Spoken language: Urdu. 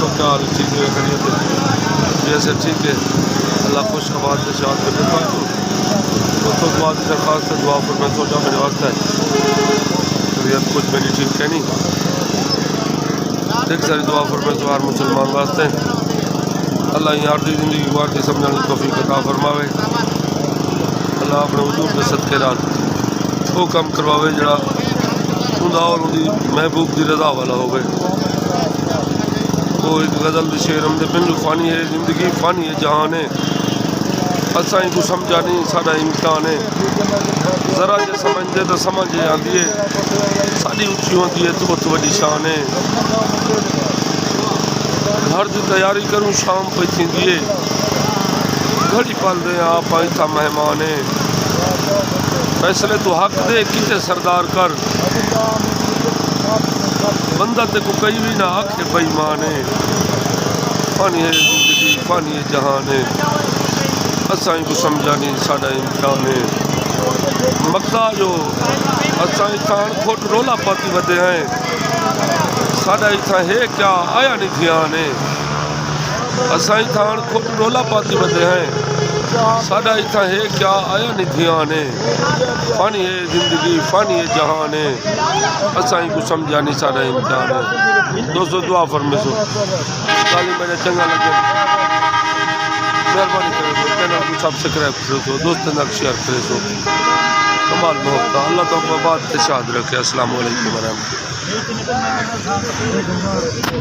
تو کیا حال ٹھیک ہے خیریت ہے جیسے ٹھیک ہے اللہ خوش آباد سے شاد کرنے پاؤں تو دعا کی درخواست ہے دعا پر میں سوچا میرے واسطے طبیعت کچھ میری ٹھیک ہے نہیں ایک ساری دعا پر میں تو ہر مسلمان واسطے اللہ یار دی زندگی گوار کی سمجھنے کی توفیق عطا فرماوے اللہ اپنے حضور کے صدقے رات وہ کم کرواوے جڑا اندا اور اندی محبوب دی رضا والا ہوگئے وہ ایک غزل دی شعر ہم دے بنجو فانی ہے زندگی فانی ہے جہان ہے اسائیں کو سمجھا نہیں ساڑا امکان ہے ذرا جے سمجھ دے تو سمجھے آندی ہے ساڑی اچھی ہوندی ہے تو بہت بڑی شان ہے گھر دی تیاری کروں شام پہ تھی دیئے گھڑی پال دے آپ آئی تھا مہمان ہے فیصلے تو حق دے کیتے سردار کر بندہ تے کو کئی بھی نہ آکھے بے ایمان ہے فانی ہے زندگی فانی ہے جہان ہے اسائیں کو سمجھا نہیں ساڑا امکان ہے مقدہ جو اسائیں کھان کھوٹ رولا پاتی ودے ہیں ساڑا اتھا ہے کیا آیا نہیں دھیان ہے اسائیں کھان کھوٹ رولا پاتی ودے ہیں ساڑا اتھا ہے کیا آیا نہیں دھیان ہے فانی ہے زندگی فانی ہے جہان ہے اسائیں کو سمجھا نہیں ساڑا امکان ہے دوستو دعا فرمے سو تعلیم میرے چنگا لگے مہربانی کرے سو چینل کو سبسکرائب کرے سو دوست نک شیئر کرے سو کمال محبت اللہ تو بات شاد رکھے السلام علیکم ورحمۃ اللہ